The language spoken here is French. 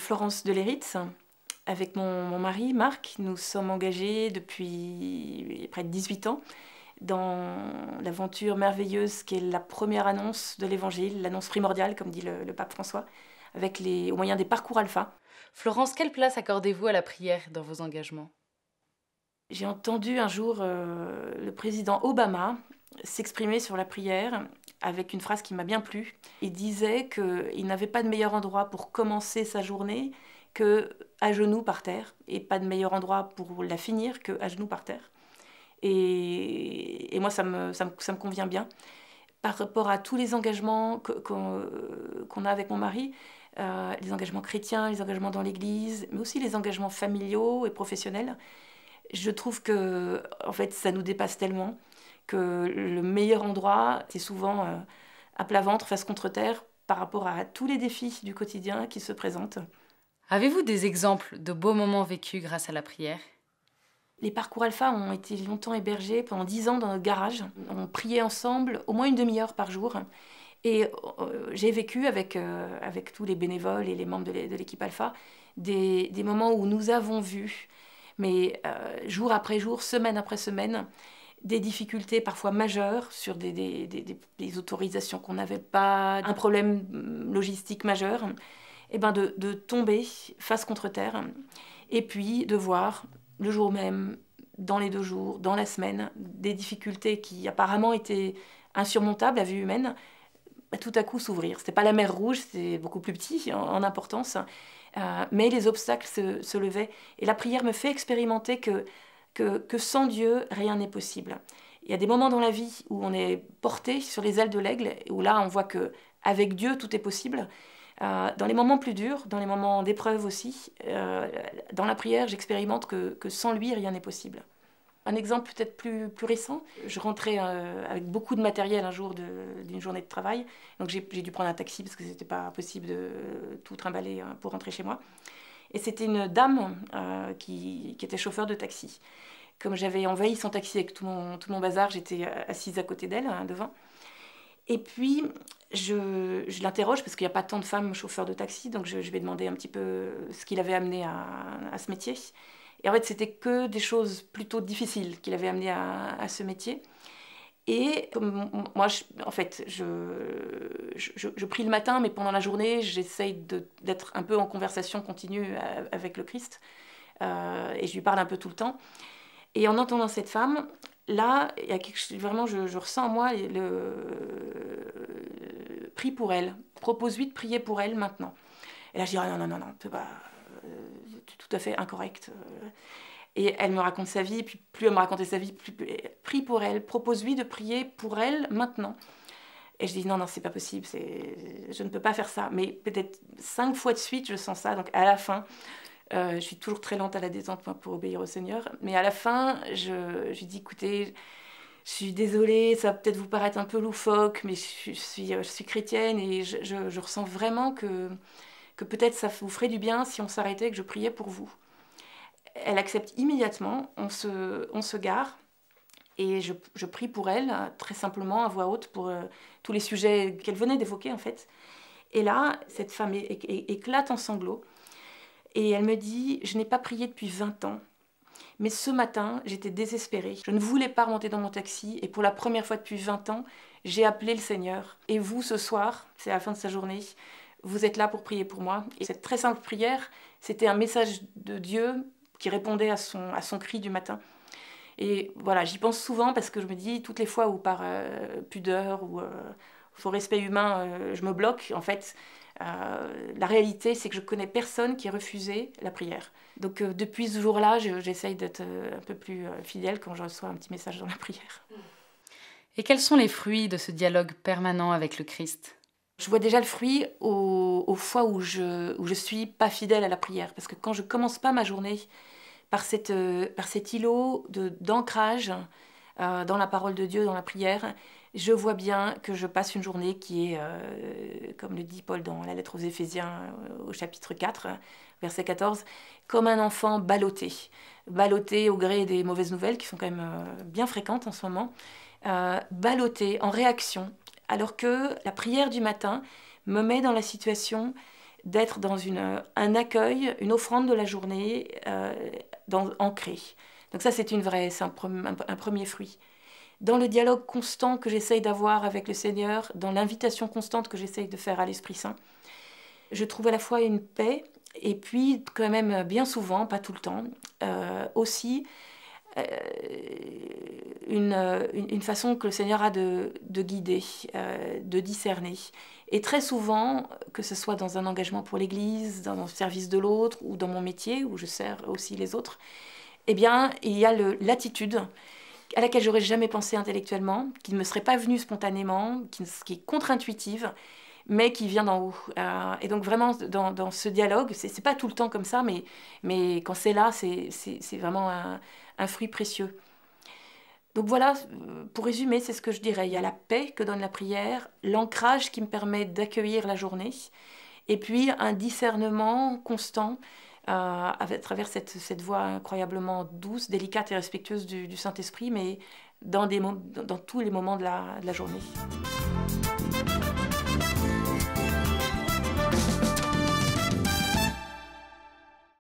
Florence de Léritz. Avec mon mari, Marc, nous sommes engagés depuis près de 18 ans dans l'aventure merveilleuse qui est la première annonce de l'Évangile, l'annonce primordiale, comme dit le pape François, au moyen des parcours alpha. Florence, quelle place accordez-vous à la prière dans vos engagements? J'ai entendu un jour le président Obama s'exprimer sur la prière avec une phrase qui m'a bien plu. Il disait qu'il n'avait pas de meilleur endroit pour commencer sa journée qu'à genoux par terre, et pas de meilleur endroit pour la finir qu'à genoux par terre. Et moi, ça me convient bien. Par rapport à tous les engagements qu'on a avec mon mari, les engagements chrétiens, les engagements dans l'Église, mais aussi les engagements familiaux et professionnels, je trouve que en fait, ça nous dépasse tellement que le meilleur endroit, c'est souvent à plat ventre, face contre terre, par rapport à tous les défis du quotidien qui se présentent. Avez-vous des exemples de beaux moments vécus grâce à la prière? Les parcours alpha ont été longtemps hébergés pendant 10 ans dans notre garage. On priait ensemble au moins une demi-heure par jour. Et j'ai vécu avec tous les bénévoles et les membres de l'équipe alpha des moments où nous avons vu, mais jour après jour, semaine après semaine, des difficultés parfois majeures sur des autorisations qu'on n'avait pas, un problème logistique majeur, et ben de tomber face contre terre, et puis de voir le jour même, dans les 2 jours, dans la semaine, des difficultés qui apparemment étaient insurmontables à vue humaine, tout à coup s'ouvrir. C'était pas la mer Rouge, c'était beaucoup plus petit en importance, mais les obstacles se levaient. Et la prière me fait expérimenter que sans Dieu, rien n'est possible. Il y a des moments dans la vie où on est porté sur les ailes de l'aigle, où là on voit que avec Dieu tout est possible. Dans les moments plus durs, dans les moments d'épreuve aussi, dans la prière, j'expérimente que sans lui, rien n'est possible. Un exemple peut-être plus récent, je rentrais avec beaucoup de matériel un jour d'une journée de travail, donc j'ai dû prendre un taxi parce que c'était pas possible de tout trimballer pour rentrer chez moi. Et c'était une dame qui était chauffeur de taxi. Comme j'avais envahi son taxi avec tout mon bazar, j'étais assise à côté d'elle, devant. Et puis, je l'interroge, parce qu'il n'y a pas tant de femmes chauffeurs de taxi, donc je lui ai demandé un petit peu ce qui l'avait amené à ce métier. Et en fait, c'était que des choses plutôt difficiles qui l'avaient amené à ce métier. Et comme moi, en fait, je prie le matin, mais pendant la journée, j'essaye d'être un peu en conversation continue avec le Christ. Et je lui parle un peu tout le temps. Et en entendant cette femme, là, il y a quelque chose, vraiment, je ressens en moi prie pour elle. Propose-lui de prier pour elle maintenant. Et là, je dis, ah, non, non, non, non, c'est pas, tout à fait incorrect. Et elle me raconte sa vie, et puis plus elle me racontait sa vie, prie pour elle, propose-lui de prier pour elle maintenant. Et je dis, non, non, c'est pas possible, je ne peux pas faire ça. Mais peut-être 5 fois de suite, je sens ça. Donc à la fin, je suis toujours très lente à la détente moi, pour obéir au Seigneur. Mais à la fin, je lui dis, écoutez, je suis désolée, ça va peut-être vous paraître un peu loufoque, mais je suis chrétienne et je ressens vraiment que peut-être ça vous ferait du bien si on s'arrêtait et que je priais pour vous. Elle accepte immédiatement, on se gare et je prie pour elle, très simplement, à voix haute, pour tous les sujets qu'elle venait d'évoquer en fait. Et là, cette femme éclate en sanglots et elle me dit, je n'ai pas prié depuis 20 ans. Mais ce matin, j'étais désespérée. Je ne voulais pas remonter dans mon taxi et pour la première fois depuis 20 ans, j'ai appelé le Seigneur. Et vous, ce soir, c'est à la fin de sa journée, vous êtes là pour prier pour moi. Et cette très simple prière, c'était un message de Dieu qui répondait à son cri du matin. Et voilà, j'y pense souvent parce que je me dis, toutes les fois où par pudeur ou pour respect humain, je me bloque, en fait, la réalité, c'est que je connais personne qui ait refusé la prière. Donc depuis ce jour-là, j'essaye d'être un peu plus fidèle quand je reçois un petit message dans la prière. Et quels sont les fruits de ce dialogue permanent avec le Christ? Je vois déjà le fruit aux fois où je suis pas fidèle à la prière. Parce que quand je commence pas ma journée par cet îlot d'ancrage dans la parole de Dieu, dans la prière, je vois bien que je passe une journée qui est, comme le dit Paul dans la lettre aux Éphésiens au chapitre 4, verset 14, comme un enfant ballotté. Ballotté au gré des mauvaises nouvelles qui sont quand même bien fréquentes en ce moment. Ballotté en réaction, alors que la prière du matin me met dans la situation d'être dans un accueil, une offrande de la journée ancrée. Donc ça, c'est un premier fruit. Dans le dialogue constant que j'essaye d'avoir avec le Seigneur, dans l'invitation constante que j'essaye de faire à l'Esprit Saint, je trouve à la fois une paix, et puis quand même bien souvent, pas tout le temps, aussi une façon que le Seigneur a de guider, de discerner. Et très souvent, que ce soit dans un engagement pour l'Église, dans le service de l'autre, ou dans mon métier, où je sers aussi les autres, eh bien, il y a l'attitude à laquelle j'aurais jamais pensé intellectuellement, qui ne me serait pas venue spontanément, qui est contre-intuitive, mais qui vient d'en haut. Et donc vraiment, dans ce dialogue, c'est pas tout le temps comme ça, mais quand c'est là, c'est vraiment un fruit précieux. Donc voilà, pour résumer, c'est ce que je dirais. Il y a la paix que donne la prière, l'ancrage qui me permet d'accueillir la journée, et puis un discernement constant à travers cette voix incroyablement douce, délicate et respectueuse du Saint-Esprit, mais dans tous les moments de la journée.